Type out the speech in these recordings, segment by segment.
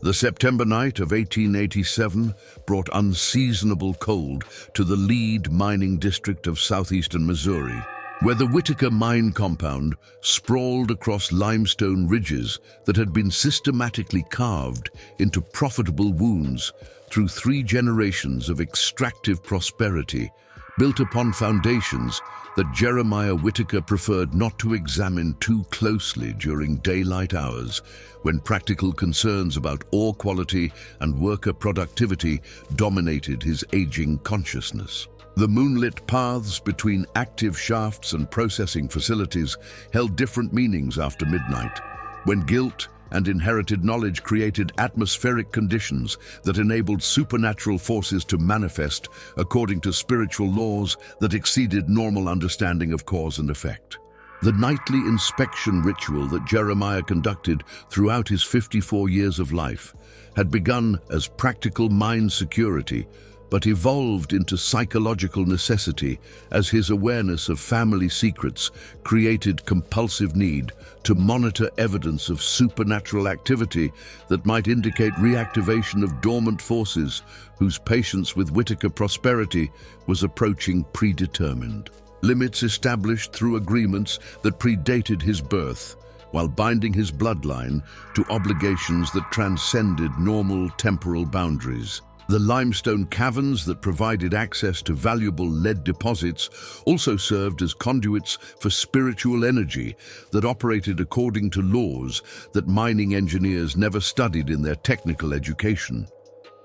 The September night of 1887 brought unseasonable cold to the Lead mining district of southeastern Missouri, where the Whitaker mine compound sprawled across limestone ridges that had been systematically carved into profitable wounds through 3 generations of extractive prosperity, built upon foundations that Jeremiah Whitaker preferred not to examine too closely during daylight hours, when practical concerns about ore quality and worker productivity dominated his aging consciousness. The moonlit paths between active shafts and processing facilities held different meanings after midnight, when guilt and inherited knowledge created atmospheric conditions that enabled supernatural forces to manifest according to spiritual laws that exceeded normal understanding of cause and effect. The nightly inspection ritual that Jeremiah conducted throughout his 54 years of life had begun as practical mine security, but evolved into psychological necessity as his awareness of family secrets created compulsive need to monitor evidence of supernatural activity that might indicate reactivation of dormant forces whose patience with Whitaker prosperity was approaching predetermined. Limits established through agreements that predated his birth, while binding his bloodline to obligations that transcended normal temporal boundaries. The limestone caverns that provided access to valuable lead deposits also served as conduits for spiritual energy that operated according to laws that mining engineers never studied in their technical education.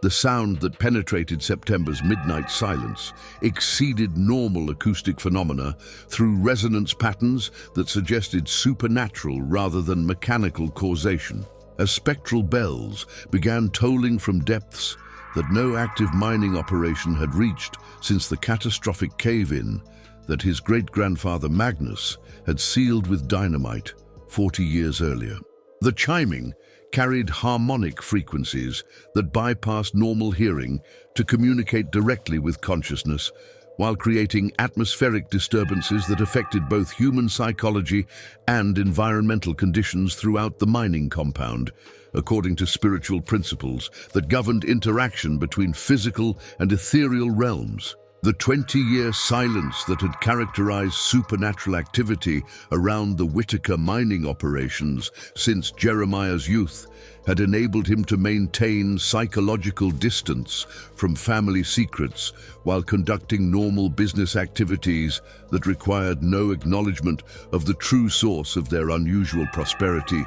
The sound that penetrated September's midnight silence exceeded normal acoustic phenomena through resonance patterns that suggested supernatural rather than mechanical causation. As spectral bells began tolling from depths that no active mining operation had reached since the catastrophic cave-in that his great-grandfather Magnus had sealed with dynamite 40 years earlier. The chiming carried harmonic frequencies that bypassed normal hearing to communicate directly with consciousness, while creating atmospheric disturbances that affected both human psychology and environmental conditions throughout the mining compound, according to spiritual principles that governed interaction between physical and ethereal realms. The 20-year silence that had characterized supernatural activity around the Whitaker mining operations since Jeremiah's youth had enabled him to maintain psychological distance from family secrets while conducting normal business activities that required no acknowledgement of the true source of their unusual prosperity,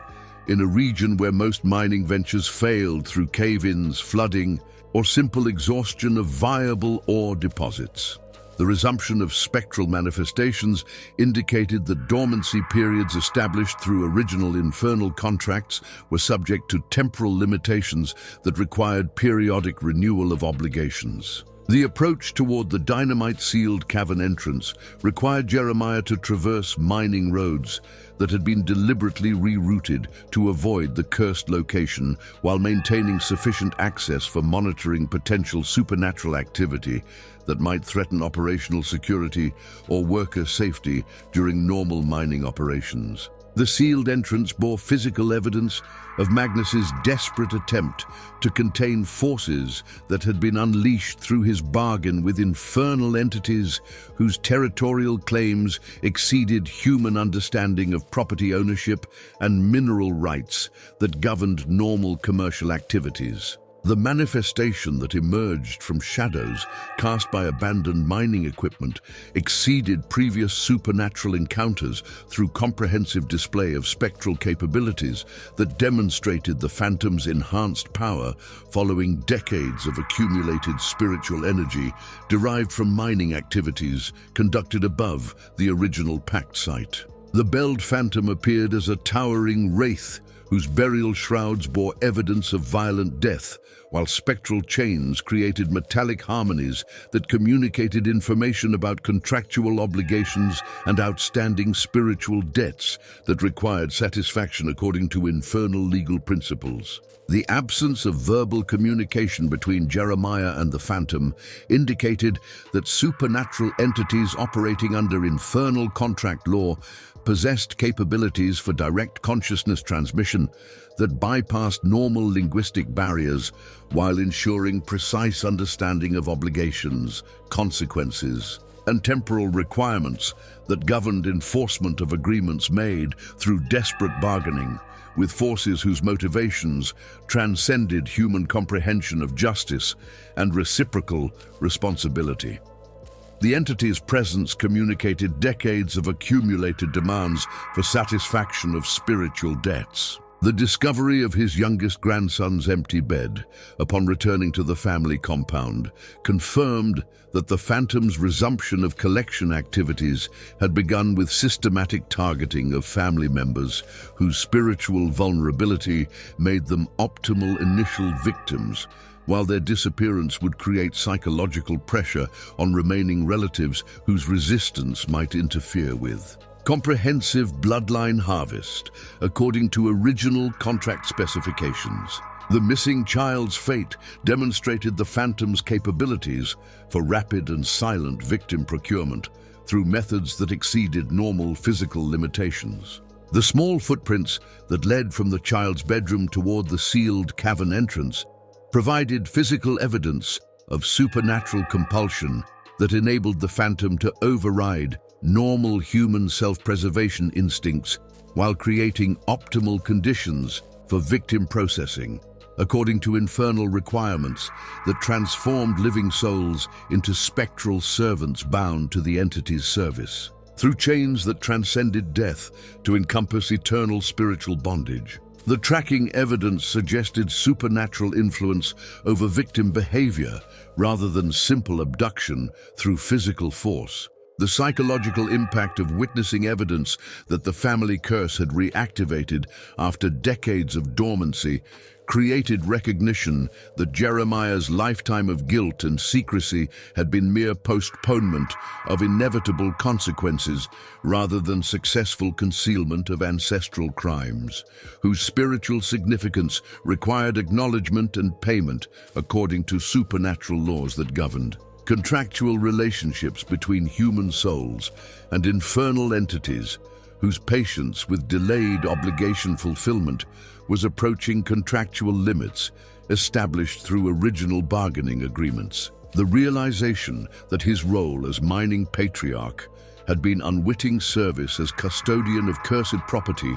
in a region where most mining ventures failed through cave-ins, flooding, or simple exhaustion of viable ore deposits. The resumption of spectral manifestations indicated that dormancy periods established through original Infernal contracts were subject to temporal limitations that required periodic renewal of obligations. The approach toward the dynamite-sealed cavern entrance required Jeremiah to traverse mining roads that had been deliberately rerouted to avoid the cursed location while maintaining sufficient access for monitoring potential supernatural activity that might threaten operational security or worker safety during normal mining operations. The sealed entrance bore physical evidence of Magnus's desperate attempt to contain forces that had been unleashed through his bargain with infernal entities whose territorial claims exceeded human understanding of property ownership and mineral rights that governed normal commercial activities. The manifestation that emerged from shadows cast by abandoned mining equipment exceeded previous supernatural encounters through comprehensive display of spectral capabilities that demonstrated the Phantom's enhanced power following decades of accumulated spiritual energy derived from mining activities conducted above the original pact site. The belled Phantom appeared as a towering wraith whose burial shrouds bore evidence of violent death, while spectral chains created metallic harmonies that communicated information about contractual obligations and outstanding spiritual debts that required satisfaction according to infernal legal principles. The absence of verbal communication between Jeremiah and the Phantom indicated that supernatural entities operating under infernal contract law possessed capabilities for direct consciousness transmission communication that bypassed normal linguistic barriers while ensuring precise understanding of obligations, consequences, and temporal requirements that governed enforcement of agreements made through desperate bargaining with forces whose motivations transcended human comprehension of justice and reciprocal responsibility. The entity's presence communicated decades of accumulated demands for satisfaction of spiritual debts. The discovery of his youngest grandson's empty bed upon returning to the family compound confirmed that the Phantom's resumption of collection activities had begun with systematic targeting of family members whose spiritual vulnerability made them optimal initial victims, while their disappearance would create psychological pressure on remaining relatives whose resistance might interfere with. Comprehensive bloodline harvest, according to original contract specifications. The missing child's fate demonstrated the Phantom's capabilities for rapid and silent victim procurement through methods that exceeded normal physical limitations. The small footprints that led from the child's bedroom toward the sealed cavern entrance provided physical evidence of supernatural compulsion that enabled the Phantom to override normal human self-preservation instincts while creating optimal conditions for victim processing, according to infernal requirements that transformed living souls into spectral servants bound to the entity's service, through chains that transcended death to encompass eternal spiritual bondage. The tracking evidence suggested supernatural influence over victim behavior rather than simple abduction through physical force. The psychological impact of witnessing evidence that the family curse had reactivated after decades of dormancy created recognition that Jeremiah's lifetime of guilt and secrecy had been mere postponement of inevitable consequences rather than successful concealment of ancestral crimes, whose spiritual significance required acknowledgement and payment according to supernatural laws that governed. Contractual relationships between human souls and infernal entities whose patience with delayed obligation fulfillment was approaching contractual limits established through original bargaining agreements. The realization that his role as mining patriarch had been unwitting service as custodian of cursed property,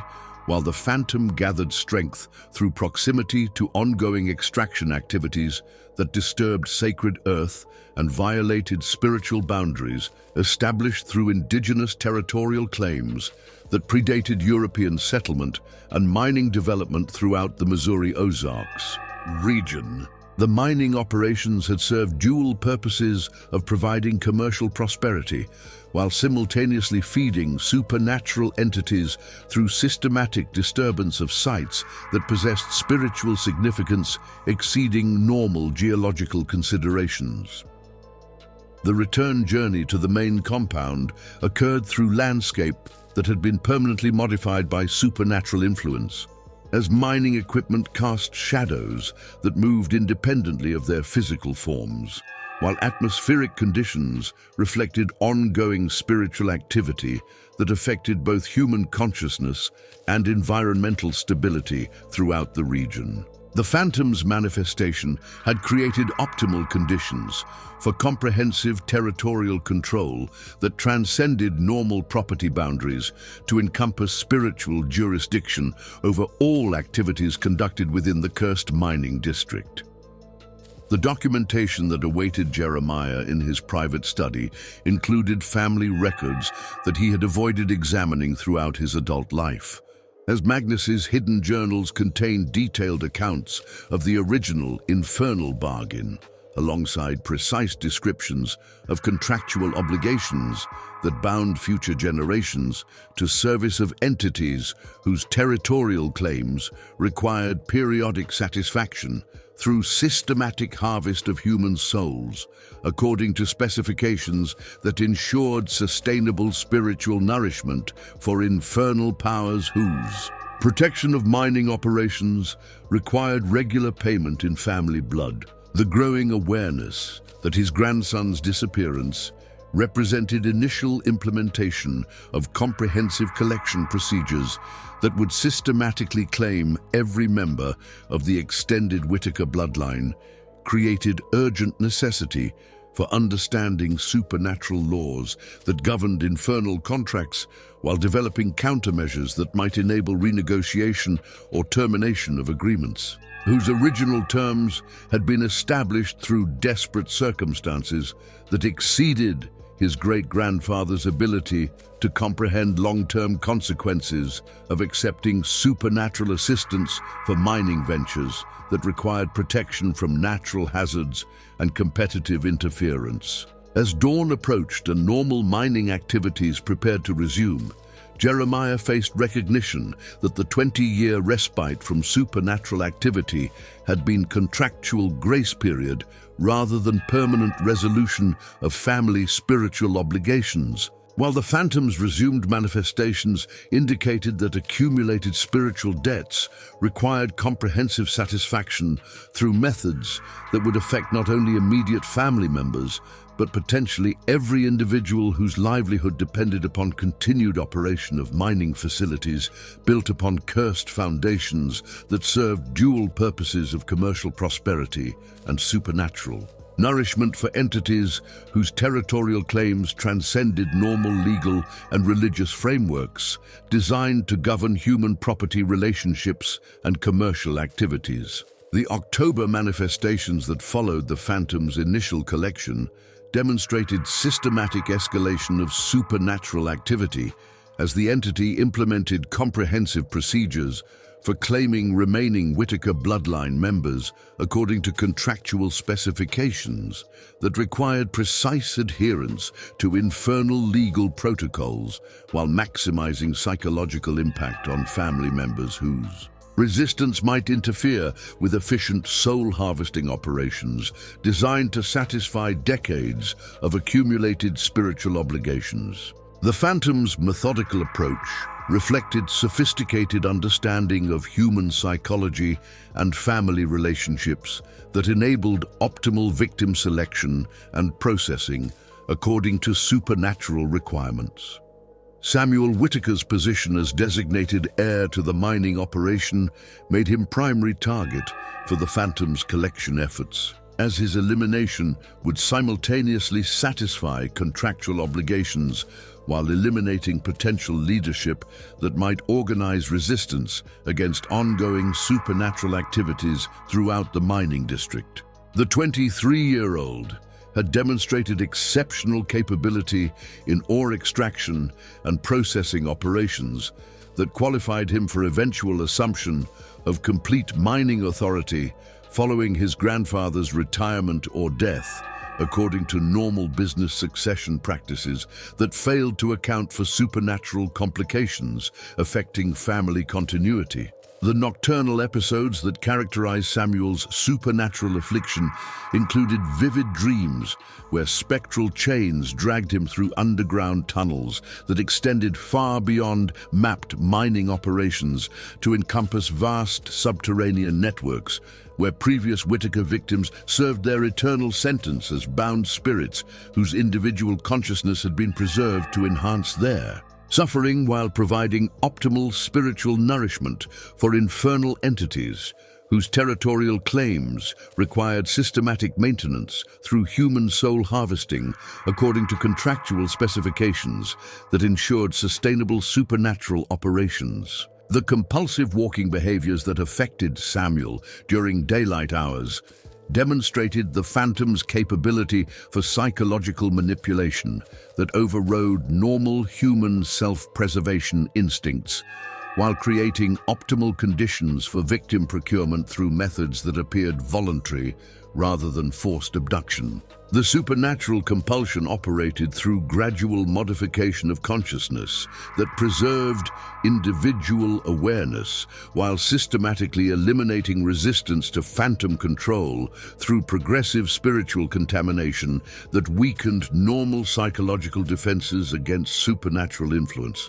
while the Phantom gathered strength through proximity to ongoing extraction activities that disturbed sacred earth and violated spiritual boundaries established through indigenous territorial claims that predated European settlement and mining development throughout the Missouri Ozarks region. The mining operations had served dual purposes of providing commercial prosperity while simultaneously feeding supernatural entities through systematic disturbance of sites that possessed spiritual significance exceeding normal geological considerations. The return journey to the main compound occurred through landscape that had been permanently modified by supernatural influence, as mining equipment cast shadows that moved independently of their physical forms, while atmospheric conditions reflected ongoing spiritual activity that affected both human consciousness and environmental stability throughout the region. The Phantom's manifestation had created optimal conditions for comprehensive territorial control that transcended normal property boundaries to encompass spiritual jurisdiction over all activities conducted within the cursed mining district. The documentation that awaited Jeremiah in his private study included family records that he had avoided examining throughout his adult life, as Magnus's hidden journals contained detailed accounts of the original Infernal bargain, alongside precise descriptions of contractual obligations that bound future generations to service of entities whose territorial claims required periodic satisfaction through systematic harvest of human souls, according to specifications that ensured sustainable spiritual nourishment for infernal powers whose protection of mining operations required regular payment in family blood. The growing awareness that his grandson's disappearance represented initial implementation of comprehensive collection procedures that would systematically claim every member of the extended Whitaker bloodline, created urgent necessity for understanding supernatural laws that governed infernal contracts while developing countermeasures that might enable renegotiation or termination of agreements, whose original terms had been established through desperate circumstances that exceeded his great-grandfather's ability to comprehend long-term consequences of accepting supernatural assistance for mining ventures that required protection from natural hazards and competitive interference. As dawn approached and normal mining activities prepared to resume, Jeremiah faced recognition that the 20-year respite from supernatural activity had been contractual grace period rather than permanent resolution of family spiritual obligations. While the phantoms' resumed manifestations indicated that accumulated spiritual debts required comprehensive satisfaction through methods that would affect not only immediate family members, but potentially every individual whose livelihood depended upon continued operation of mining facilities built upon cursed foundations that served dual purposes of commercial prosperity and supernatural nourishment for entities whose territorial claims transcended normal legal and religious frameworks designed to govern human property relationships and commercial activities. The October manifestations that followed the Phantom's initial collection demonstrated systematic escalation of supernatural activity as the entity implemented comprehensive procedures for claiming remaining Whitaker bloodline members according to contractual specifications that required precise adherence to infernal legal protocols while maximizing psychological impact on family members whose resistance might interfere with efficient soul harvesting operations designed to satisfy decades of accumulated spiritual obligations. The Phantom's methodical approach reflected sophisticated understanding of human psychology and family relationships that enabled optimal victim selection and processing according to supernatural requirements. Samuel Whitaker's position as designated heir to the mining operation made him primary target for the Phantom's collection efforts, as his elimination would simultaneously satisfy contractual obligations while eliminating potential leadership that might organize resistance against ongoing supernatural activities throughout the mining district. The 23-year-old had demonstrated exceptional capability in ore extraction and processing operations that qualified him for eventual assumption of complete mining authority following his grandfather's retirement or death, according to normal business succession practices that failed to account for supernatural complications affecting family continuity. The nocturnal episodes that characterized Samuel's supernatural affliction included vivid dreams where spectral chains dragged him through underground tunnels that extended far beyond mapped mining operations to encompass vast subterranean networks where previous Whitaker victims served their eternal sentence as bound spirits whose individual consciousness had been preserved to enhance their suffering while providing optimal spiritual nourishment for infernal entities whose territorial claims required systematic maintenance through human soul harvesting according to contractual specifications that ensured sustainable supernatural operations. The compulsive walking behaviors that affected Samuel during daylight hours demonstrated the Phantom's capability for psychological manipulation that overrode normal human self-preservation instincts, while creating optimal conditions for victim procurement through methods that appeared voluntary rather than forced abduction. The supernatural compulsion operated through gradual modification of consciousness that preserved individual awareness while systematically eliminating resistance to phantom control through progressive spiritual contamination that weakened normal psychological defenses against supernatural influence.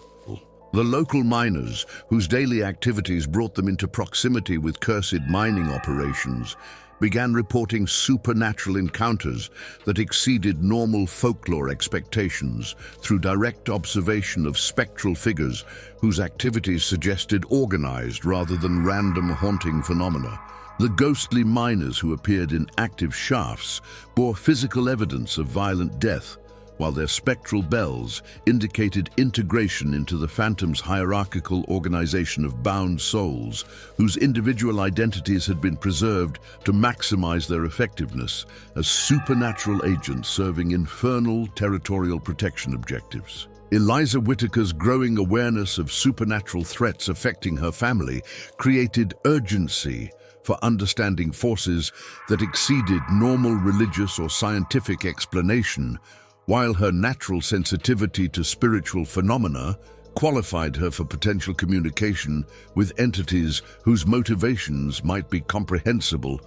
The local miners, whose daily activities brought them into proximity with cursed mining operations, began reporting supernatural encounters that exceeded normal folklore expectations through direct observation of spectral figures whose activities suggested organized rather than random haunting phenomena. The ghostly miners who appeared in active shafts bore physical evidence of violent death, while their spectral bells indicated integration into the Phantom's hierarchical organization of bound souls, whose individual identities had been preserved to maximize their effectiveness as supernatural agents serving infernal territorial protection objectives. Eliza Whitaker's growing awareness of supernatural threats affecting her family created urgency for understanding forces that exceeded normal religious or scientific explanation, while her natural sensitivity to spiritual phenomena qualified her for potential communication with entities whose motivations might be comprehensible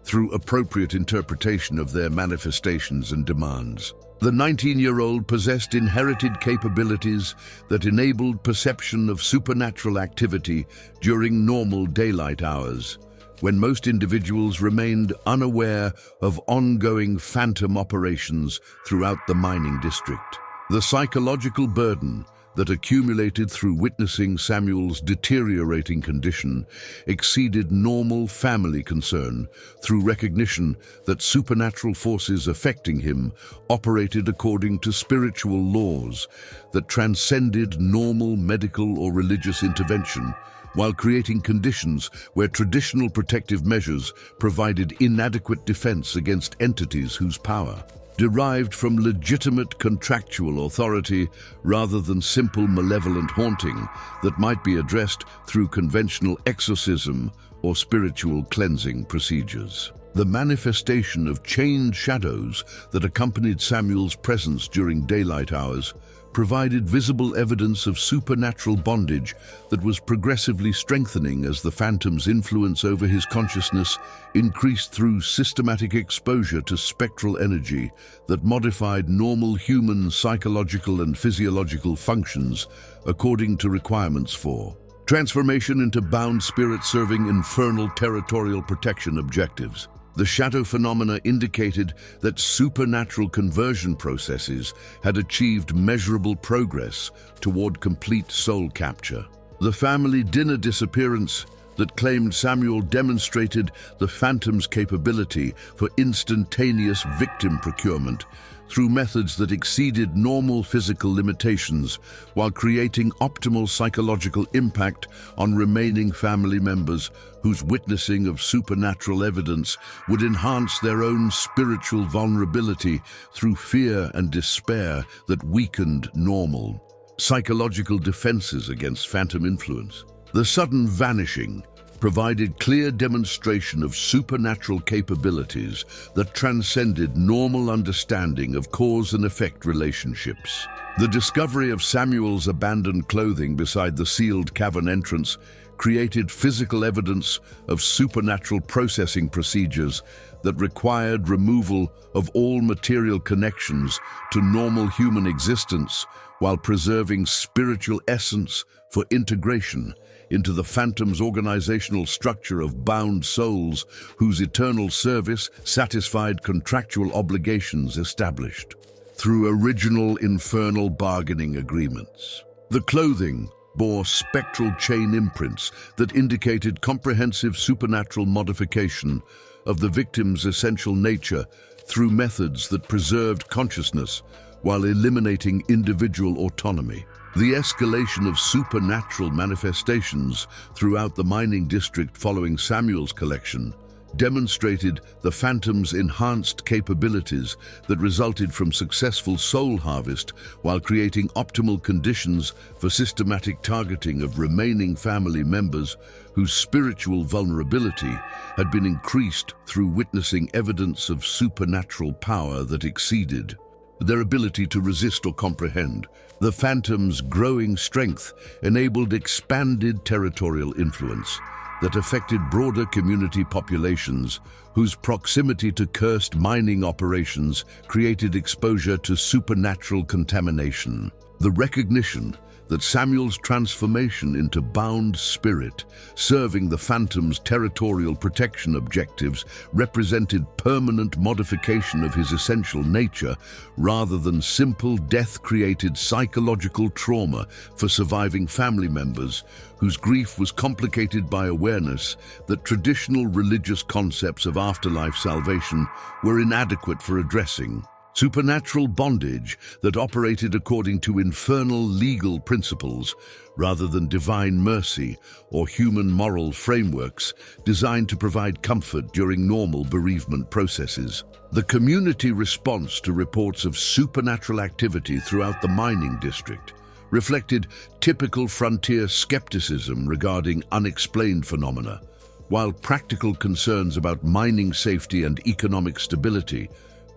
through appropriate interpretation of their manifestations and demands. The 19-year-old possessed inherited capabilities that enabled perception of supernatural activity during normal daylight hours, when most individuals remained unaware of ongoing phantom operations throughout the mining district. The psychological burden that accumulated through witnessing Samuel's deteriorating condition exceeded normal family concern through recognition that supernatural forces affecting him operated according to spiritual laws that transcended normal medical or religious intervention, while creating conditions where traditional protective measures provided inadequate defense against entities whose power derived from legitimate contractual authority rather than simple malevolent haunting that might be addressed through conventional exorcism or spiritual cleansing procedures. The manifestation of chained shadows that accompanied Samuel's presence during daylight hours provided visible evidence of supernatural bondage that was progressively strengthening as the Phantom's influence over his consciousness increased through systematic exposure to spectral energy that modified normal human psychological and physiological functions according to requirements for transformation into bound spirit serving infernal territorial protection objectives. The shadow phenomena indicated that supernatural conversion processes had achieved measurable progress toward complete soul capture. The family dinner disappearance that claimed Samuel demonstrated the Phantom's capability for instantaneous victim procurement through methods that exceeded normal physical limitations while creating optimal psychological impact on remaining family members whose witnessing of supernatural evidence would enhance their own spiritual vulnerability through fear and despair that weakened normal psychological defenses against phantom influence. The sudden vanishing provided clear demonstration of supernatural capabilities that transcended normal understanding of cause and effect relationships. The discovery of Samuel's abandoned clothing beside the sealed cavern entrance created physical evidence of supernatural processing procedures that required removal of all material connections to normal human existence while preserving spiritual essence for integration into the Phantom's organizational structure of bound souls whose eternal service satisfied contractual obligations established through original infernal bargaining agreements. The clothing bore spectral chain imprints that indicated comprehensive supernatural modification of the victim's essential nature through methods that preserved consciousness while eliminating individual autonomy. The escalation of supernatural manifestations throughout the mining district following Samuel's collection demonstrated the Phantom's enhanced capabilities that resulted from successful soul harvest while creating optimal conditions for systematic targeting of remaining family members whose spiritual vulnerability had been increased through witnessing evidence of supernatural power that exceeded their ability to resist or comprehend. The Phantom's growing strength enabled expanded territorial influence that affected broader community populations whose proximity to cursed mining operations created exposure to supernatural contamination. The recognition that Samuel's transformation into bound spirit, serving the Phantom's territorial protection objectives, represented permanent modification of his essential nature rather than simple death-created psychological trauma for surviving family members whose grief was complicated by awareness that traditional religious concepts of afterlife salvation were inadequate for addressing. Supernatural bondage that operated according to infernal legal principles rather than divine mercy or human moral frameworks designed to provide comfort during normal bereavement processes. The community response to reports of supernatural activity throughout the mining district reflected typical frontier skepticism regarding unexplained phenomena, while practical concerns about mining safety and economic stability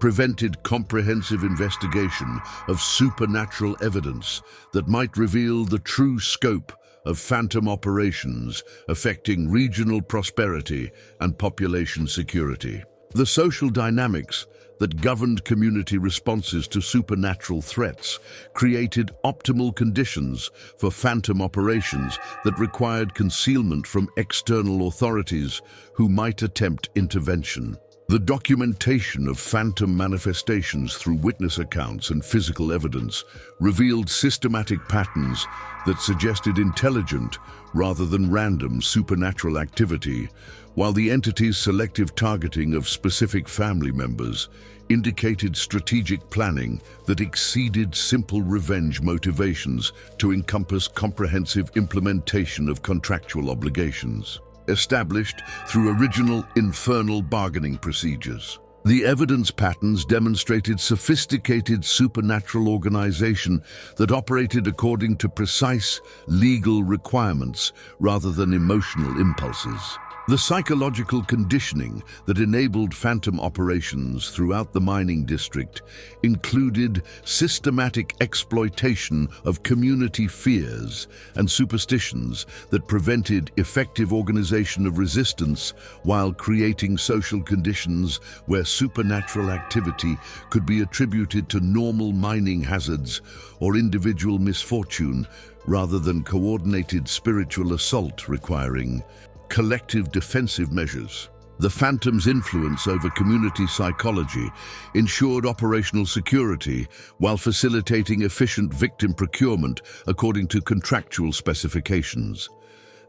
prevented comprehensive investigation of supernatural evidence that might reveal the true scope of phantom operations affecting regional prosperity and population security. The social dynamics that governed community responses to supernatural threats created optimal conditions for phantom operations that required concealment from external authorities who might attempt intervention. The documentation of phantom manifestations through witness accounts and physical evidence revealed systematic patterns that suggested intelligent rather than random supernatural activity, while the entity's selective targeting of specific family members indicated strategic planning that exceeded simple revenge motivations to encompass comprehensive implementation of contractual obligations established through original infernal bargaining procedures. The evidence patterns demonstrated sophisticated supernatural organization that operated according to precise legal requirements rather than emotional impulses. The psychological conditioning that enabled phantom operations throughout the mining district included systematic exploitation of community fears and superstitions that prevented effective organization of resistance while creating social conditions where supernatural activity could be attributed to normal mining hazards or individual misfortune rather than coordinated spiritual assault requiring collective defensive measures. The Phantom's influence over community psychology ensured operational security while facilitating efficient victim procurement according to contractual specifications.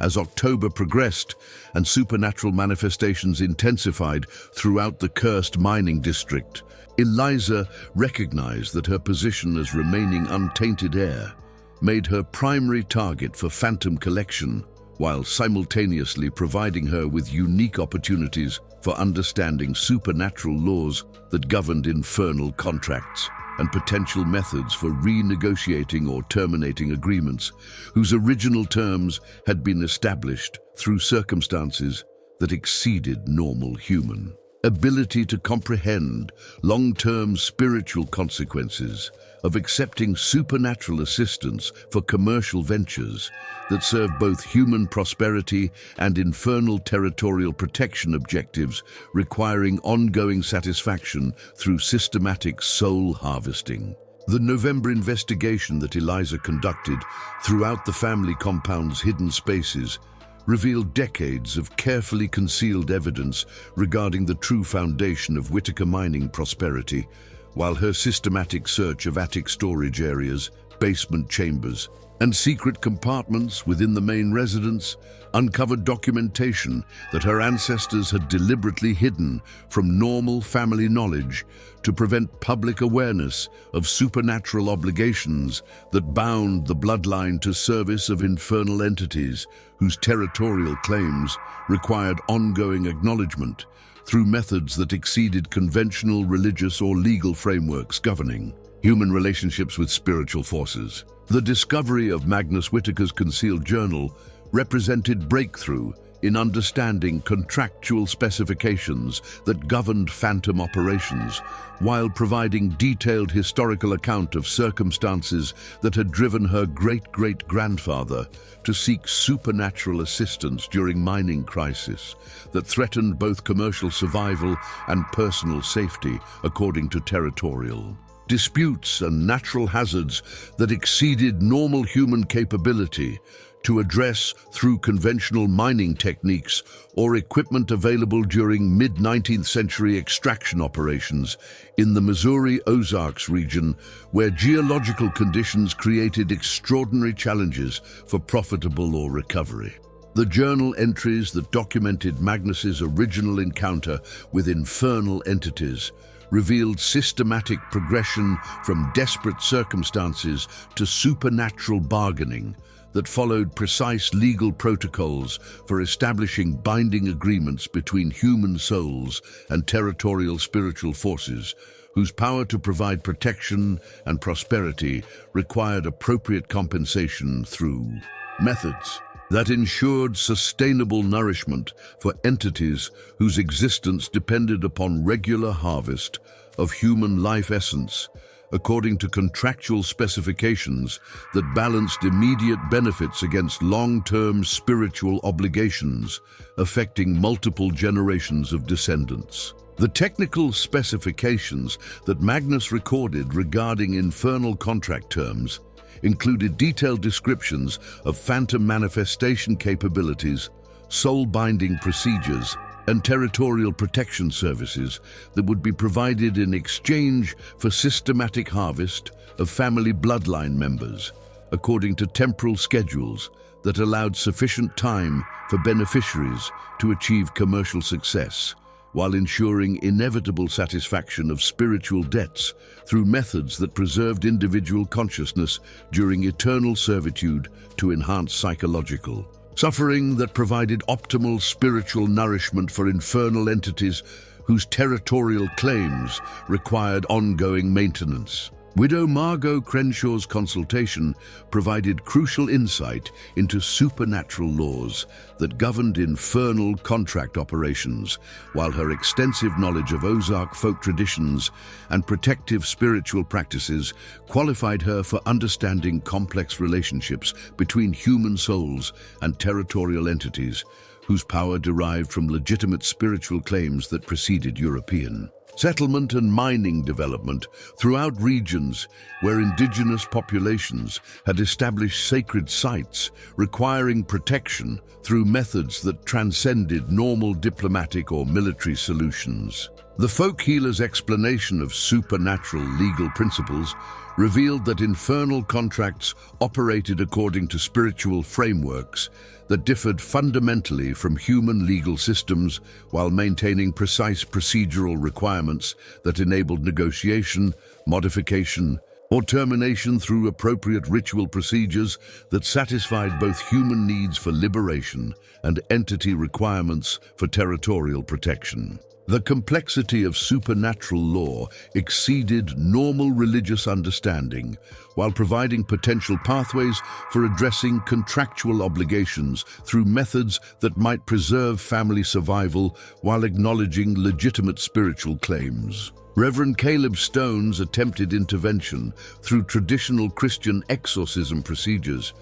As October progressed and supernatural manifestations intensified throughout the cursed mining district, Eliza recognized that her position as remaining untainted heir made her primary target for phantom collection, while simultaneously providing her with unique opportunities for understanding supernatural laws that governed infernal contracts and potential methods for renegotiating or terminating agreements whose original terms had been established through circumstances that exceeded normal human ability to comprehend long-term spiritual consequences of accepting supernatural assistance for commercial ventures that serve both human prosperity and infernal territorial protection objectives, requiring ongoing satisfaction through systematic soul harvesting. The November investigation that Eliza conducted throughout the family compound's hidden spaces revealed decades of carefully concealed evidence regarding the true foundation of Whitaker mining prosperity, while her systematic search of attic storage areas, basement chambers, and secret compartments within the main residence uncovered documentation that her ancestors had deliberately hidden from normal family knowledge to prevent public awareness of supernatural obligations that bound the bloodline to service of infernal entities whose territorial claims required ongoing acknowledgement through methods that exceeded conventional religious or legal frameworks governing human relationships with spiritual forces. The discovery of Magnus Whitaker's concealed journal represented breakthrough in understanding contractual specifications that governed phantom operations, while providing detailed historical account of circumstances that had driven her great-great-grandfather to seek supernatural assistance during mining crisis that threatened both commercial survival and personal safety, according to territorial disputes and natural hazards that exceeded normal human capability to address through conventional mining techniques or equipment available during mid-19th century extraction operations in the Missouri Ozarks region, where geological conditions created extraordinary challenges for profitable ore recovery. The journal entries that documented Magnus's original encounter with infernal entities revealed systematic progression from desperate circumstances to supernatural bargaining that followed precise legal protocols for establishing binding agreements between human souls and territorial spiritual forces, whose power to provide protection and prosperity required appropriate compensation through methods that ensured sustainable nourishment for entities whose existence depended upon regular harvest of human life essence, according to contractual specifications that balanced immediate benefits against long-term spiritual obligations affecting multiple generations of descendants. The technical specifications that Magnus recorded regarding infernal contract terms included detailed descriptions of phantom manifestation capabilities, soul-binding procedures, and territorial protection services that would be provided in exchange for systematic harvest of family bloodline members, according to temporal schedules that allowed sufficient time for beneficiaries to achieve commercial success, while ensuring inevitable satisfaction of spiritual debts through methods that preserved individual consciousness during eternal servitude to enhance psychological suffering, that provided optimal spiritual nourishment for infernal entities whose territorial claims required ongoing maintenance. Widow Margot Crenshaw's consultation provided crucial insight into supernatural laws that governed infernal contract operations, while her extensive knowledge of Ozark folk traditions and protective spiritual practices qualified her for understanding complex relationships between human souls and territorial entities, whose power derived from legitimate spiritual claims that preceded European settlement and mining development throughout regions where indigenous populations had established sacred sites requiring protection through methods that transcended normal diplomatic or military solutions. The folk healer's explanation of supernatural legal principles revealed that infernal contracts operated according to spiritual frameworks that differed fundamentally from human legal systems, while maintaining precise procedural requirements that enabled negotiation, modification, or termination through appropriate ritual procedures that satisfied both human needs for liberation and entity requirements for territorial protection. The complexity of supernatural law exceeded normal religious understanding, while providing potential pathways for addressing contractual obligations through methods that might preserve family survival while acknowledging legitimate spiritual claims. Reverend Caleb Stone's attempted intervention through traditional Christian exorcism procedures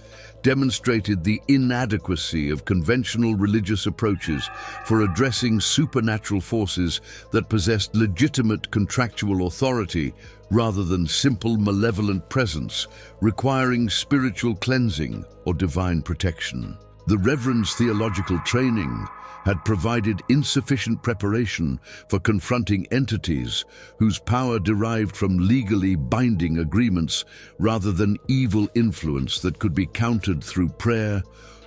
demonstrated the inadequacy of conventional religious approaches for addressing supernatural forces that possessed legitimate contractual authority rather than simple malevolent presence, requiring spiritual cleansing or divine protection. The Reverend's theological training had provided insufficient preparation for confronting entities whose power derived from legally binding agreements rather than evil influence that could be countered through prayer,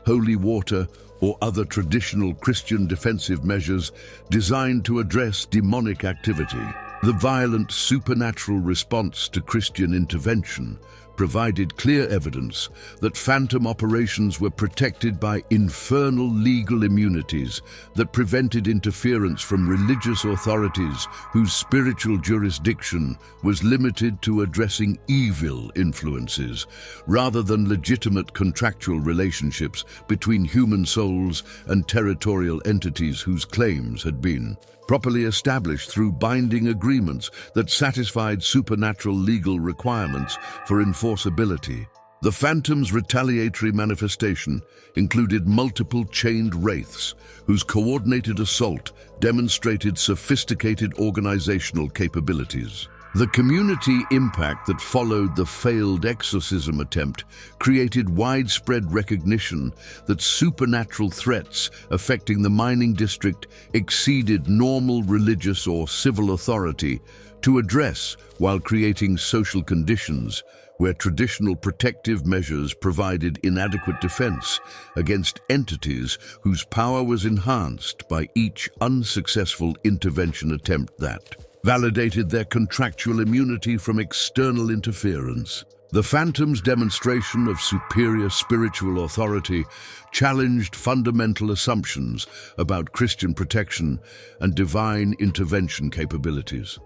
holy water, or other traditional Christian defensive measures designed to address demonic activity. The violent supernatural response to Christian intervention provided clear evidence that phantom operations were protected by infernal legal immunities that prevented interference from religious authorities whose spiritual jurisdiction was limited to addressing evil influences rather than legitimate contractual relationships between human souls and territorial entities whose claims had been properly established through binding agreements that satisfied supernatural legal requirements for enforceability. The Phantom's retaliatory manifestation included multiple chained wraiths whose coordinated assault demonstrated sophisticated organizational capabilities. The community impact that followed the failed exorcism attempt created widespread recognition that supernatural threats affecting the mining district exceeded normal religious or civil authority to address, while creating social conditions where traditional protective measures provided inadequate defense against entities whose power was enhanced by each unsuccessful intervention attempt that validated their contractual immunity from external interference. The Phantom's demonstration of superior spiritual authority challenged fundamental assumptions about Christian protection and divine intervention capabilities.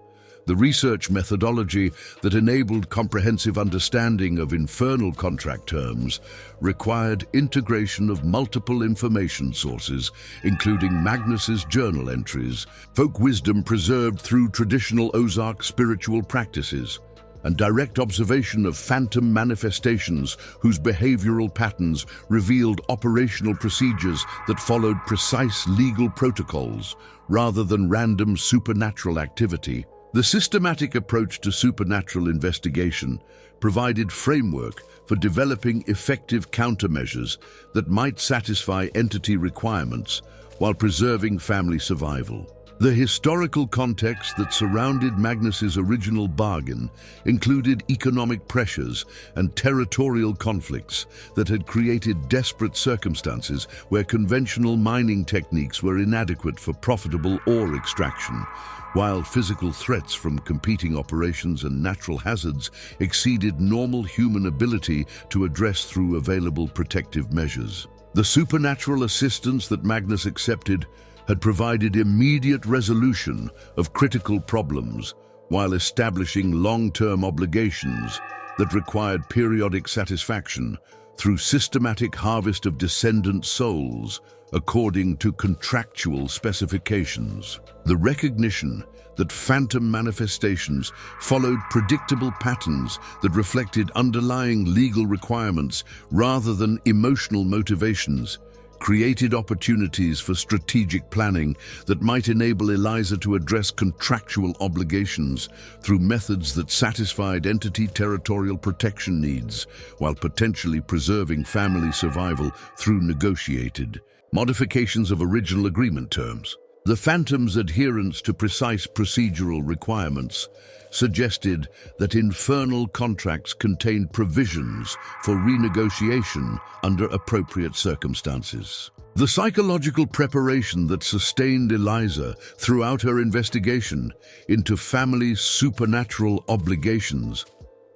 The research methodology that enabled comprehensive understanding of infernal contract terms required integration of multiple information sources, including Magnus's journal entries, folk wisdom preserved through traditional Ozark spiritual practices, and direct observation of phantom manifestations whose behavioral patterns revealed operational procedures that followed precise legal protocols rather than random supernatural activity. The systematic approach to supernatural investigation provided framework for developing effective countermeasures that might satisfy entity requirements while preserving family survival. The historical context that surrounded Magnus's original bargain included economic pressures and territorial conflicts that had created desperate circumstances where conventional mining techniques were inadequate for profitable ore extraction, while physical threats from competing operations and natural hazards exceeded normal human ability to address through available protective measures. The supernatural assistance that Magnus accepted had provided immediate resolution of critical problems while establishing long-term obligations that required periodic satisfaction through systematic harvest of descendant souls according to contractual specifications. The recognition that phantom manifestations followed predictable patterns that reflected underlying legal requirements rather than emotional motivations created opportunities for strategic planning that might enable Eliza to address contractual obligations through methods that satisfied entity territorial protection needs while potentially preserving family survival through negotiated modifications of original agreement terms. The Phantom's adherence to precise procedural requirements suggested that infernal contracts contained provisions for renegotiation under appropriate circumstances. The psychological preparation that sustained Eliza throughout her investigation into family supernatural obligations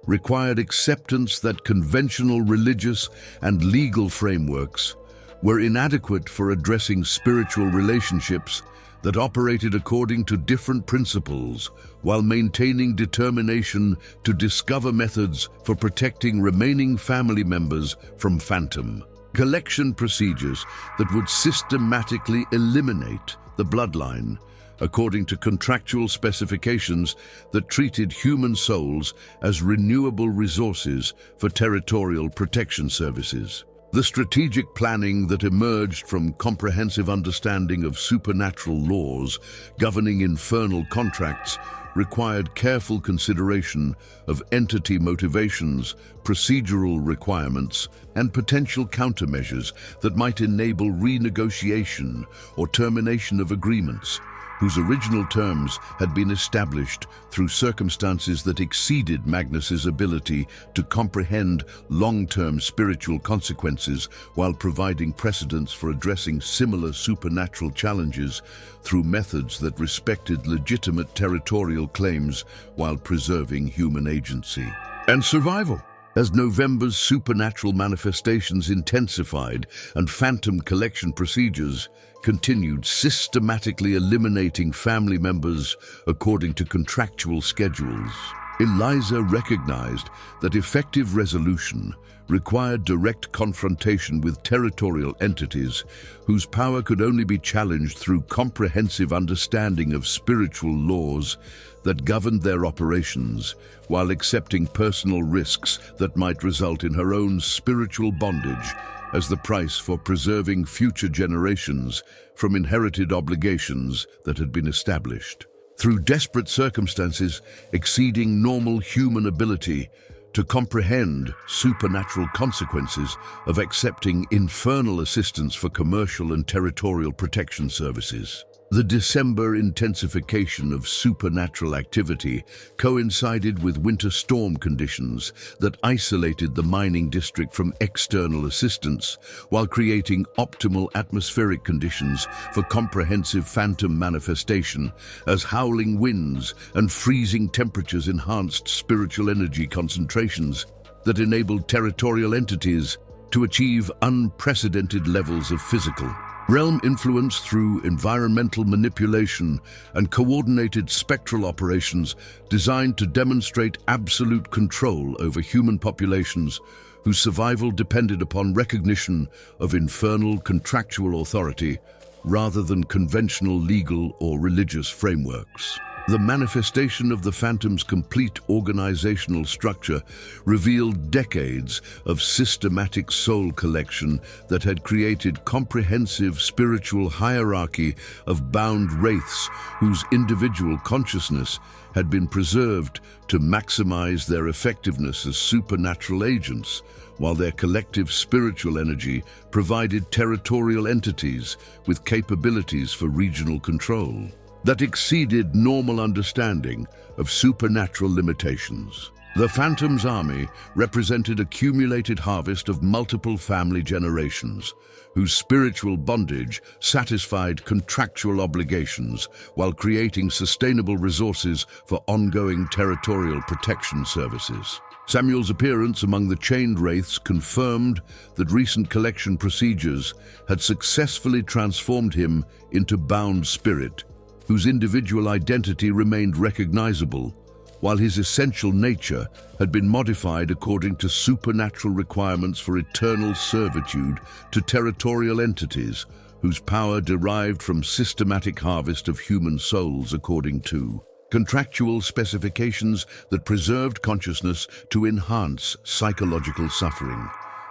required acceptance that conventional religious and legal frameworks were inadequate for addressing spiritual relationships that operated according to different principles while maintaining determination to discover methods for protecting remaining family members from phantom collection procedures that would systematically eliminate the bloodline according to contractual specifications that treated human souls as renewable resources for territorial protection services. The strategic planning that emerged from comprehensive understanding of supernatural laws governing infernal contracts required careful consideration of entity motivations, procedural requirements, and potential countermeasures that might enable renegotiation or termination of agreements whose original terms had been established through circumstances that exceeded Magnus's ability to comprehend long-term spiritual consequences while providing precedents for addressing similar supernatural challenges through methods that respected legitimate territorial claims while preserving human agency and survival. As November's supernatural manifestations intensified and phantom collection procedures continued systematically eliminating family members according to contractual schedules, Eliza recognized that effective resolution required direct confrontation with territorial entities whose power could only be challenged through comprehensive understanding of spiritual laws that governed their operations, while accepting personal risks that might result in her own spiritual bondage as the price for preserving future generations from inherited obligations that had been established. through desperate circumstances exceeding normal human ability to comprehend supernatural consequences of accepting infernal assistance for commercial and territorial protection services. The December intensification of supernatural activity coincided with winter storm conditions that isolated the mining district from external assistance while creating optimal atmospheric conditions for comprehensive phantom manifestation as howling winds and freezing temperatures enhanced spiritual energy concentrations that enabled territorial entities to achieve unprecedented levels of physical realm influence through environmental manipulation and coordinated spectral operations designed to demonstrate absolute control over human populations whose survival depended upon recognition of infernal contractual authority rather than conventional legal or religious frameworks. The manifestation of the Phantom's complete organizational structure revealed decades of systematic soul collection that had created comprehensive spiritual hierarchy of bound wraiths whose individual consciousness had been preserved to maximize their effectiveness as supernatural agents, while their collective spiritual energy provided territorial entities with capabilities for regional control that exceeded normal understanding of supernatural limitations. The Phantom's army represented a cumulated harvest of multiple family generations, whose spiritual bondage satisfied contractual obligations while creating sustainable resources for ongoing territorial protection services. Samuel's appearance among the chained wraiths confirmed that recent collection procedures had successfully transformed him into bound spirit, whose individual identity remained recognizable, while his essential nature had been modified according to supernatural requirements for eternal servitude to territorial entities whose power derived from systematic harvest of human souls according to contractual specifications that preserved consciousness to enhance psychological suffering,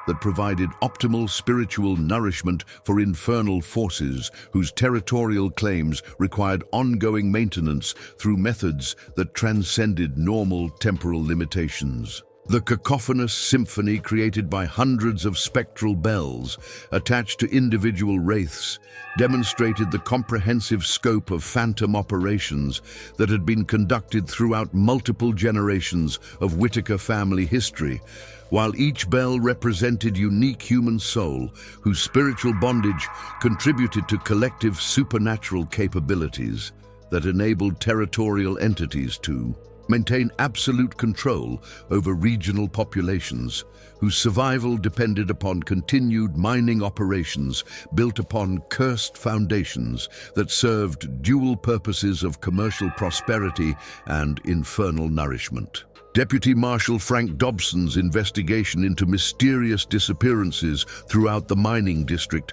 that provided optimal spiritual nourishment for infernal forces whose territorial claims required ongoing maintenance through methods that transcended normal temporal limitations. The cacophonous symphony created by hundreds of spectral bells attached to individual wraiths demonstrated the comprehensive scope of phantom operations that had been conducted throughout multiple generations of Whitaker family history, while each bell represented unique human soul whose spiritual bondage contributed to collective supernatural capabilities that enabled territorial entities to maintain absolute control over regional populations whose survival depended upon continued mining operations built upon cursed foundations that served dual purposes of commercial prosperity and infernal nourishment. Deputy Marshal Frank Dobson's investigation into mysterious disappearances throughout the mining district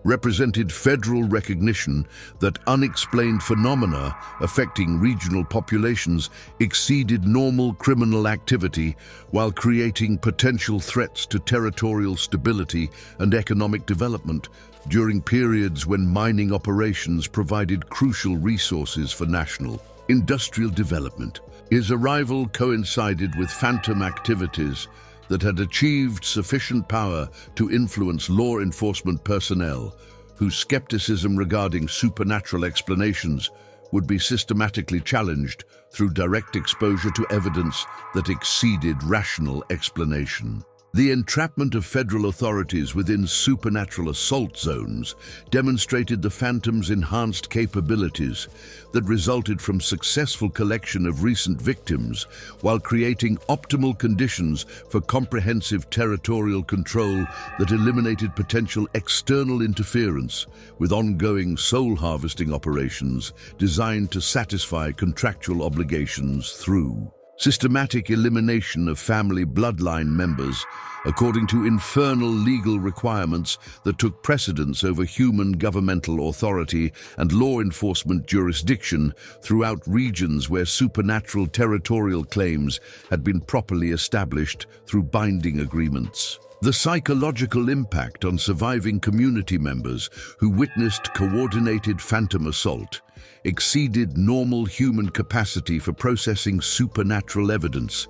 represented federal recognition that unexplained phenomena affecting regional populations exceeded normal criminal activity while creating potential threats to territorial stability and economic development during periods when mining operations provided crucial resources for national industrial development. His arrival coincided with phantom activities that had achieved sufficient power to influence law enforcement personnel, whose skepticism regarding supernatural explanations would be systematically challenged through direct exposure to evidence that exceeded rational explanation. The entrapment of federal authorities within supernatural assault zones demonstrated the Phantom's enhanced capabilities that resulted from successful collection of recent victims while creating optimal conditions for comprehensive territorial control that eliminated potential external interference with ongoing soul harvesting operations designed to satisfy contractual obligations through systematic elimination of family bloodline members according to infernal legal requirements that took precedence over human governmental authority and law enforcement jurisdiction throughout regions where supernatural territorial claims had been properly established through binding agreements. The psychological impact on surviving community members who witnessed coordinated phantom assault exceeded normal human capacity for processing supernatural evidence,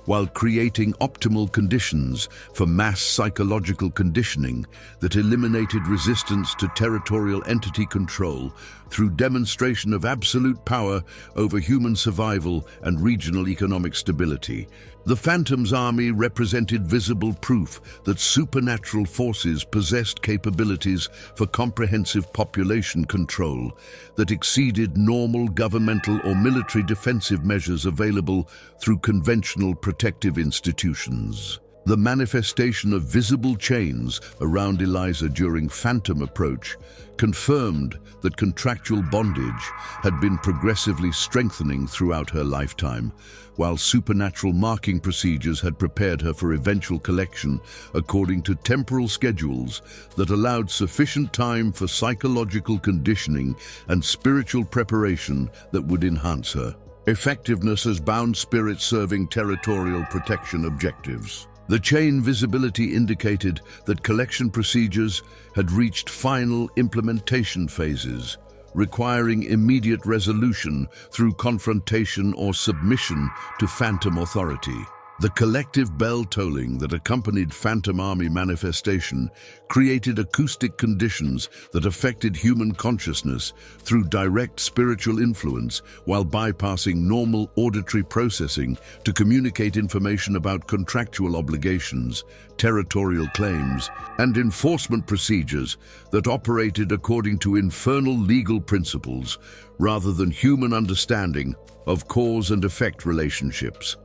while creating optimal conditions for mass psychological conditioning that eliminated resistance to territorial entity control through demonstration of absolute power over human survival and regional economic stability. The Phantom's army represented visible proof that supernatural forces possessed capabilities for comprehensive population control that exceeded normal governmental or military defensive measures available through conventional protective institutions. The manifestation of visible chains around Eliza during Phantom approach confirmed that contractual bondage had been progressively strengthening throughout her lifetime, while supernatural marking procedures had prepared her for eventual collection according to temporal schedules that allowed sufficient time for psychological conditioning and spiritual preparation that would enhance her effectiveness as bound spirit serving territorial protection objectives. The chain visibility indicated that collection procedures had reached final implementation phases, requiring immediate resolution through confrontation or submission to Phantom authority. The collective bell tolling that accompanied Phantom Army manifestation created acoustic conditions that affected human consciousness through direct spiritual influence while bypassing normal auditory processing to communicate information about contractual obligations, territorial claims, and enforcement procedures that operated according to infernal legal principles rather than human understanding of cause and effect relationships.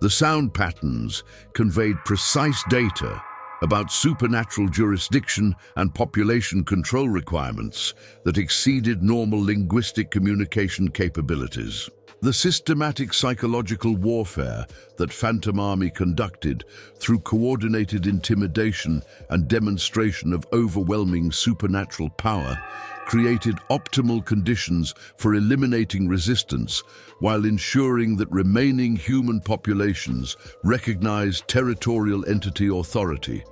The sound patterns conveyed precise data about supernatural jurisdiction and population control requirements that exceeded normal linguistic communication capabilities. The systematic psychological warfare that Phantom Army conducted through coordinated intimidation and demonstration of overwhelming supernatural power created optimal conditions for eliminating resistance while ensuring that remaining human populations recognized territorial entity authority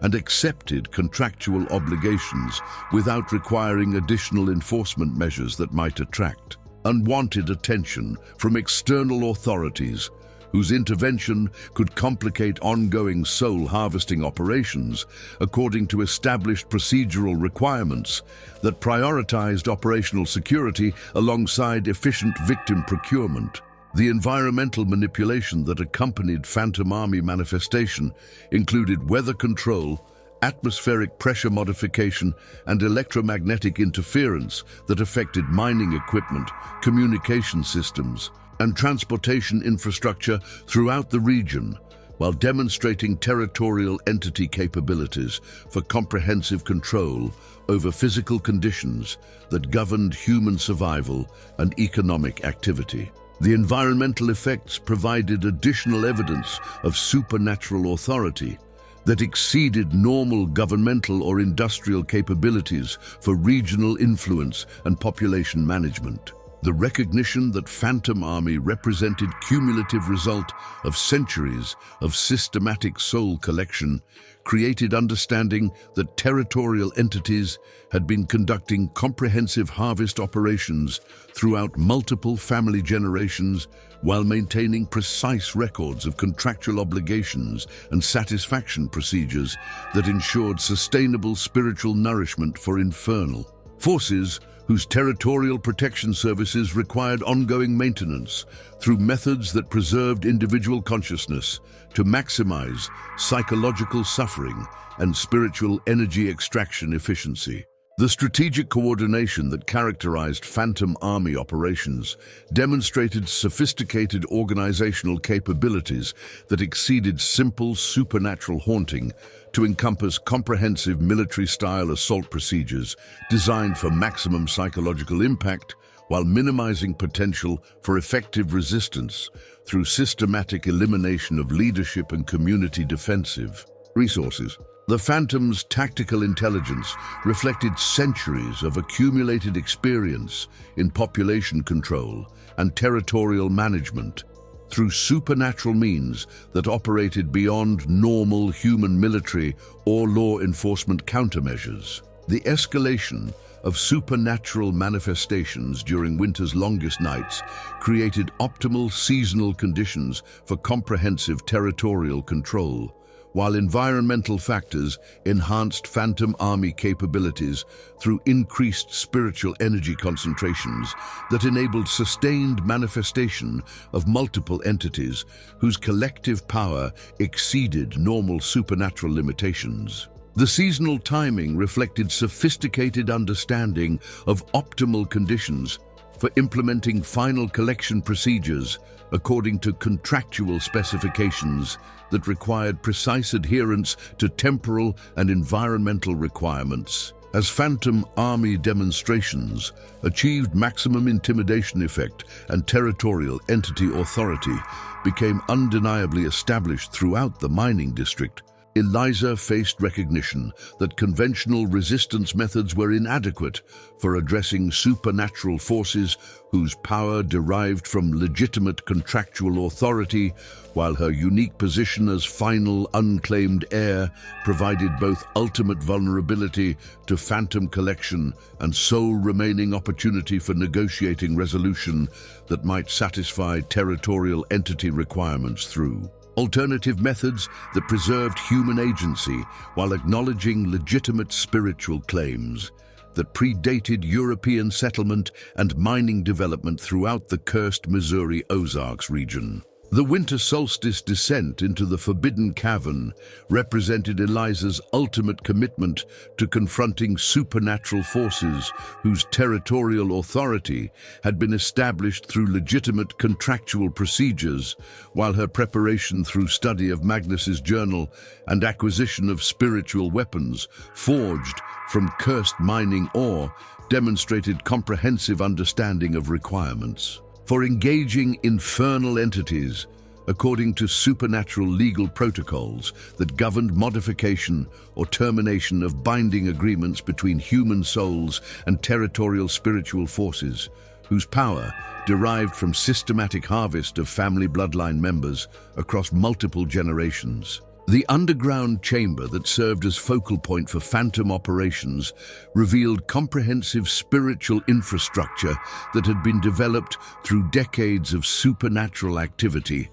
and accepted contractual obligations without requiring additional enforcement measures that might attract unwanted attention from external authorities whose intervention could complicate ongoing soul harvesting operations according to established procedural requirements that prioritized operational security alongside efficient victim procurement. The environmental manipulation that accompanied Phantom Army manifestation included weather control, atmospheric pressure modification, and electromagnetic interference that affected mining equipment, communication systems, and transportation infrastructure throughout the region, while demonstrating territorial entity capabilities for comprehensive control over physical conditions that governed human survival and economic activity. The environmental effects provided additional evidence of supernatural authority that exceeded normal governmental or industrial capabilities for regional influence and population management. The recognition that Phantom Army represented cumulative result of centuries of systematic soul collection created understanding that territorial entities had been conducting comprehensive harvest operations throughout multiple family generations while maintaining precise records of contractual obligations and satisfaction procedures that ensured sustainable spiritual nourishment for Infernal forces whose territorial protection services required ongoing maintenance through methods that preserved individual consciousness to maximize psychological suffering and spiritual energy extraction efficiency. The strategic coordination that characterized Phantom Army operations demonstrated sophisticated organizational capabilities that exceeded simple supernatural haunting to encompass comprehensive military-style assault procedures designed for maximum psychological impact while minimizing potential for effective resistance through systematic elimination of leadership and community defensive resources. The Phantom's tactical intelligence reflected centuries of accumulated experience in population control and territorial management through supernatural means that operated beyond normal human military or law enforcement countermeasures. The escalation of supernatural manifestations during winter's longest nights created optimal seasonal conditions for comprehensive territorial control, while environmental factors enhanced phantom army capabilities through increased spiritual energy concentrations that enabled sustained manifestation of multiple entities whose collective power exceeded normal supernatural limitations. The seasonal timing reflected sophisticated understanding of optimal conditions for implementing final collection procedures according to contractual specifications that required precise adherence to temporal and environmental requirements. As Phantom Army demonstrations achieved maximum intimidation effect and territorial entity authority became undeniably established throughout the mining district, Eliza faced recognition that conventional resistance methods were inadequate for addressing supernatural forces whose power derived from legitimate contractual authority, while her unique position as final unclaimed heir provided both ultimate vulnerability to phantom collection and sole remaining opportunity for negotiating resolution that might satisfy territorial entity requirements through alternative methods that preserved human agency while acknowledging legitimate spiritual claims that predated European settlement and mining development throughout the cursed Missouri Ozarks region. The winter solstice descent into the forbidden cavern represented Eliza's ultimate commitment to confronting supernatural forces whose territorial authority had been established through legitimate contractual procedures, while her preparation through study of Magnus's journal and acquisition of spiritual weapons forged from cursed mining ore demonstrated comprehensive understanding of requirements for engaging infernal entities according to supernatural legal protocols that governed modification or termination of binding agreements between human souls and territorial spiritual forces, whose power derived from systematic harvest of family bloodline members across multiple generations. The underground chamber that served as focal point for phantom operations revealed comprehensive spiritual infrastructure that had been developed through decades of supernatural activity,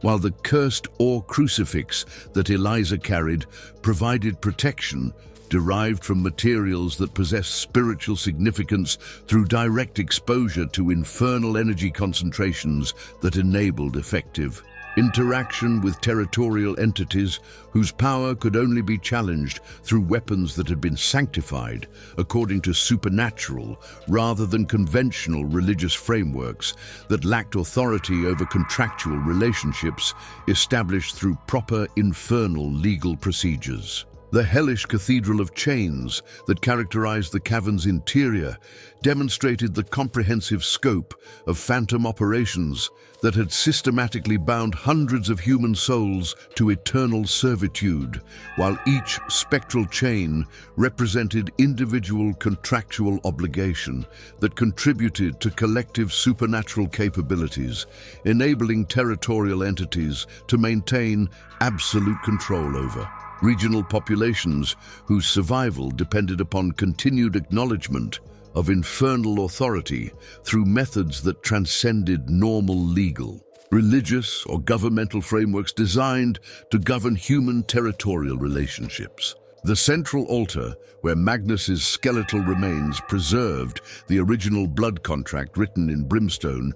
while the cursed ore crucifix that Eliza carried provided protection derived from materials that possess spiritual significance through direct exposure to infernal energy concentrations that enabled effective interaction with territorial entities whose power could only be challenged through weapons that had been sanctified according to supernatural rather than conventional religious frameworks that lacked authority over contractual relationships established through proper infernal legal procedures. The hellish cathedral of chains that characterized the cavern's interior demonstrated the comprehensive scope of phantom operations that had systematically bound hundreds of human souls to eternal servitude, while each spectral chain represented individual contractual obligation that contributed to collective supernatural capabilities, enabling territorial entities to maintain absolute control over regional populations whose survival depended upon continued acknowledgement of infernal authority through methods that transcended normal legal, religious, or governmental frameworks designed to govern human territorial relationships. The central altar, where Magnus's skeletal remains preserved the original blood contract written in brimstone,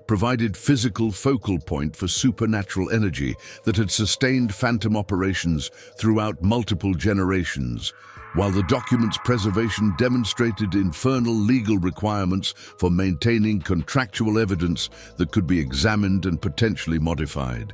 provided physical focal point for supernatural energy that had sustained phantom operations throughout multiple generations, while the document's preservation demonstrated infernal legal requirements for maintaining contractual evidence that could be examined and potentially modified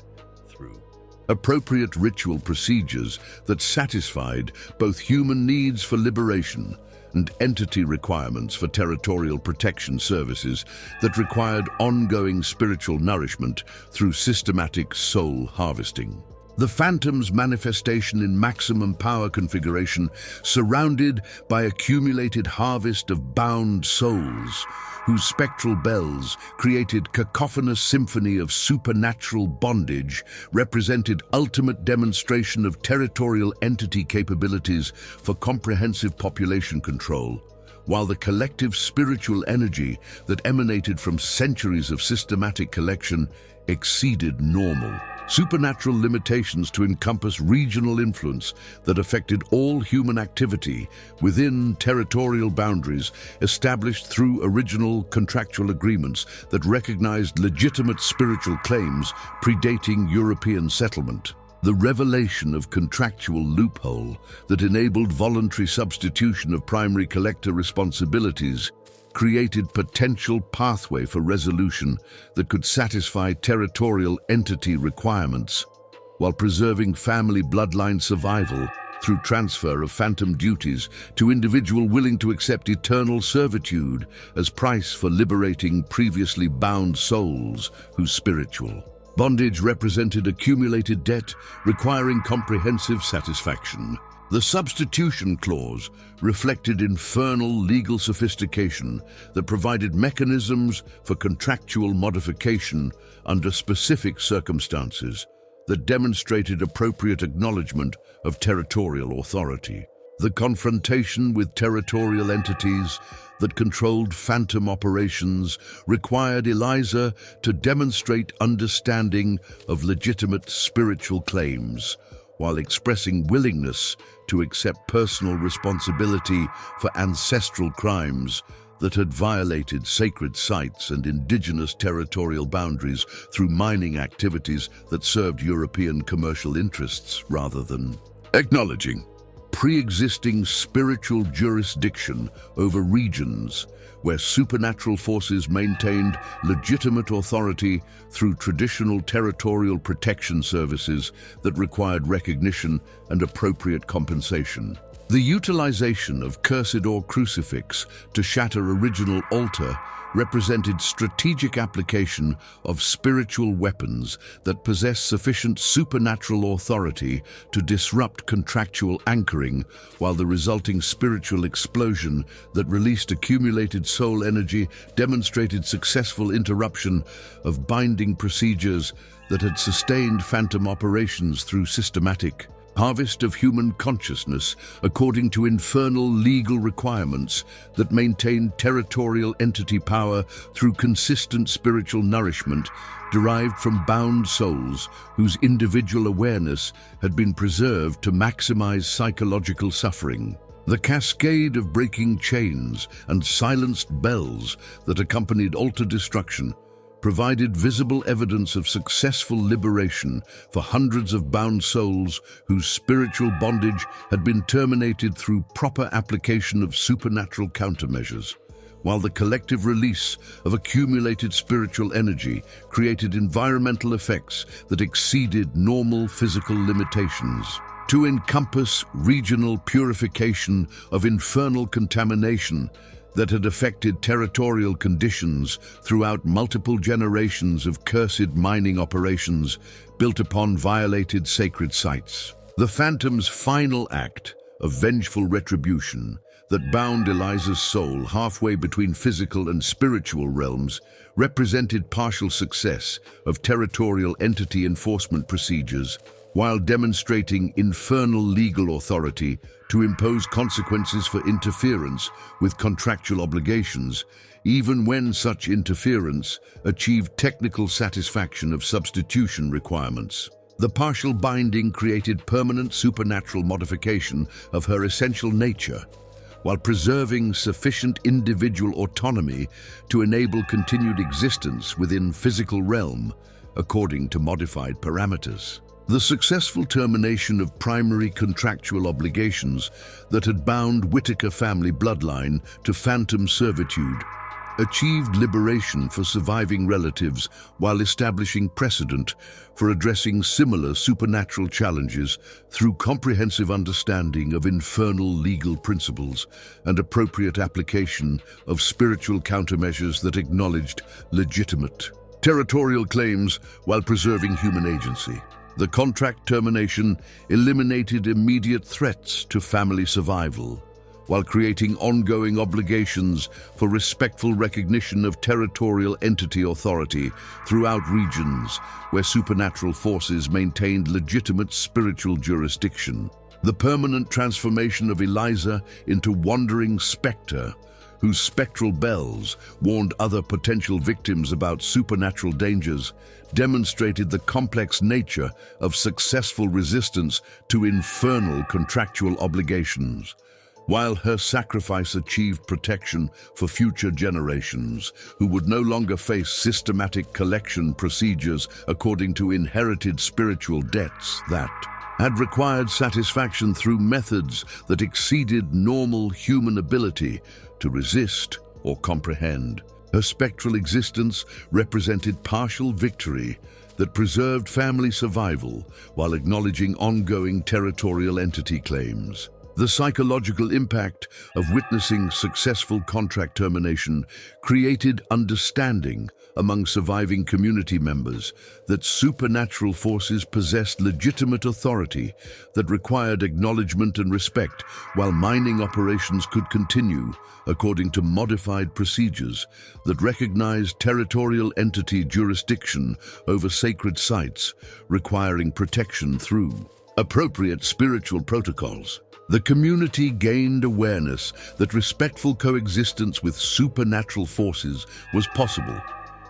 through appropriate ritual procedures that satisfied both human needs for liberation and entity requirements for territorial protection services that required ongoing spiritual nourishment through systematic soul harvesting. The Phantom's manifestation in maximum power configuration, surrounded by accumulated harvest of bound souls, whose spectral bells created cacophonous symphony of supernatural bondage, represented ultimate demonstration of territorial entity capabilities for comprehensive population control, while the collective spiritual energy that emanated from centuries of systematic collection exceeded normal. Supernatural limitations to encompass regional influence that affected all human activity within territorial boundaries established through original contractual agreements that recognized legitimate spiritual claims predating European settlement. The revelation of contractual loophole that enabled voluntary substitution of primary collector responsibilities created potential pathway for resolution that could satisfy territorial entity requirements while preserving family bloodline survival through transfer of phantom duties to individual willing to accept eternal servitude as price for liberating previously bound souls whose spiritual bondage represented accumulated debt requiring comprehensive satisfaction. The substitution clause reflected infernal legal sophistication that provided mechanisms for contractual modification under specific circumstances that demonstrated appropriate acknowledgement of territorial authority. The confrontation with territorial entities that controlled phantom operations required Eliza to demonstrate understanding of legitimate spiritual claims, while expressing willingness to accept personal responsibility for ancestral crimes that had violated sacred sites and indigenous territorial boundaries through mining activities that served European commercial interests rather than acknowledging pre-existing spiritual jurisdiction over regions where supernatural forces maintained legitimate authority through traditional territorial protection services that required recognition and appropriate compensation. The utilization of cursed or crucifix to shatter original altar represented strategic application of spiritual weapons that possess sufficient supernatural authority to disrupt contractual anchoring, while the resulting spiritual explosion that released accumulated soul energy demonstrated successful interruption of binding procedures that had sustained phantom operations through systematic harvest of human consciousness according to infernal legal requirements that maintained territorial entity power through consistent spiritual nourishment derived from bound souls whose individual awareness had been preserved to maximize psychological suffering. The cascade of breaking chains and silenced bells that accompanied altar destruction provided visible evidence of successful liberation for hundreds of bound souls whose spiritual bondage had been terminated through proper application of supernatural countermeasures, while the collective release of accumulated spiritual energy created environmental effects that exceeded normal physical limitations. To encompass regional purification of infernal contamination that had affected territorial conditions throughout multiple generations of cursed mining operations built upon violated sacred sites. The Phantom's final act of vengeful retribution that bound Eliza's soul halfway between physical and spiritual realms represented partial success of territorial entity enforcement procedures while demonstrating infernal legal authority to impose consequences for interference with contractual obligations, even when such interference achieved technical satisfaction of substitution requirements. The partial binding created permanent supernatural modification of her essential nature, while preserving sufficient individual autonomy to enable continued existence within physical realm, according to modified parameters. The successful termination of primary contractual obligations that had bound Whitaker family bloodline to phantom servitude achieved liberation for surviving relatives while establishing precedent for addressing similar supernatural challenges through comprehensive understanding of infernal legal principles and appropriate application of spiritual countermeasures that acknowledged legitimate territorial claims while preserving human agency. The contract termination eliminated immediate threats to family survival, while creating ongoing obligations for respectful recognition of territorial entity authority throughout regions where supernatural forces maintained legitimate spiritual jurisdiction. The permanent transformation of Eliza into wandering spectre whose spectral bells warned other potential victims about supernatural dangers, demonstrated the complex nature of successful resistance to infernal contractual obligations. While her sacrifice achieved protection for future generations, who would no longer face systematic collection procedures according to inherited spiritual debts that had required satisfaction through methods that exceeded normal human ability to resist or comprehend. Her spectral existence represented partial victory that preserved family survival while acknowledging ongoing territorial entity claims. The psychological impact of witnessing successful contract termination created understanding among surviving community members that supernatural forces possessed legitimate authority that required acknowledgement and respect, while mining operations could continue according to modified procedures that recognized territorial entity jurisdiction over sacred sites, requiring protection through appropriate spiritual protocols. The community gained awareness that respectful coexistence with supernatural forces was possible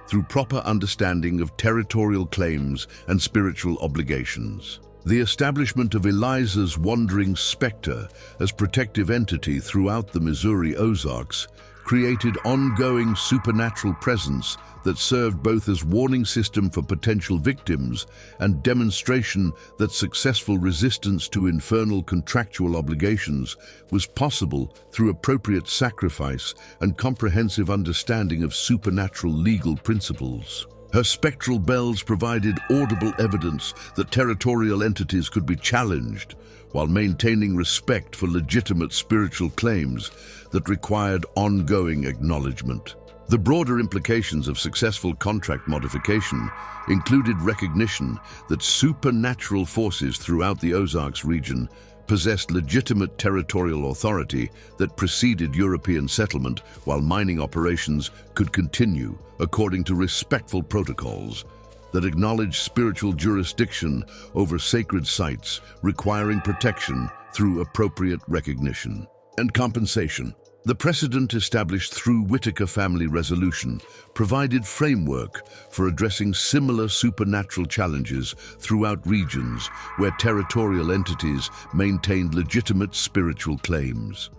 through proper understanding of territorial claims and spiritual obligations. The establishment of Eliza's wandering specter as protective entity throughout the Missouri Ozarks created ongoing supernatural presence that served both as warning system for potential victims and demonstration that successful resistance to infernal contractual obligations was possible through appropriate sacrifice and comprehensive understanding of supernatural legal principles. Her spectral bells provided audible evidence that territorial entities could be challenged while maintaining respect for legitimate spiritual claims that required ongoing acknowledgement. The broader implications of successful contract modification included recognition that supernatural forces throughout the Ozarks region possessed legitimate territorial authority that preceded European settlement, while mining operations could continue according to respectful protocols that acknowledged spiritual jurisdiction over sacred sites, requiring protection through appropriate recognition and compensation. The precedent established through Whitaker family resolution provided framework for addressing similar supernatural challenges throughout regions where territorial entities maintained legitimate spiritual claims.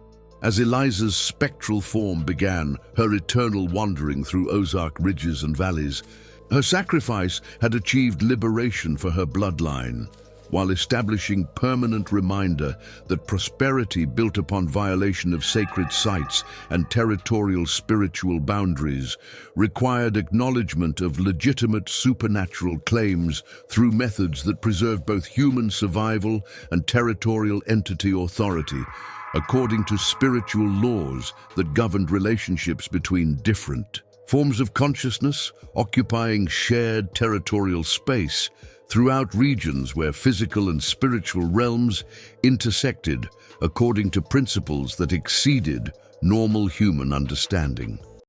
As Eliza's spectral form began her eternal wandering through Ozark ridges and valleys, her sacrifice had achieved liberation for her bloodline, while establishing permanent reminder that prosperity built upon violation of sacred sites and territorial spiritual boundaries required acknowledgement of legitimate supernatural claims through methods that preserved both human survival and territorial entity authority, according to spiritual laws that governed relationships between different forms of consciousness, occupying shared territorial space throughout regions where physical and spiritual realms intersected according to principles that exceeded normal human understanding.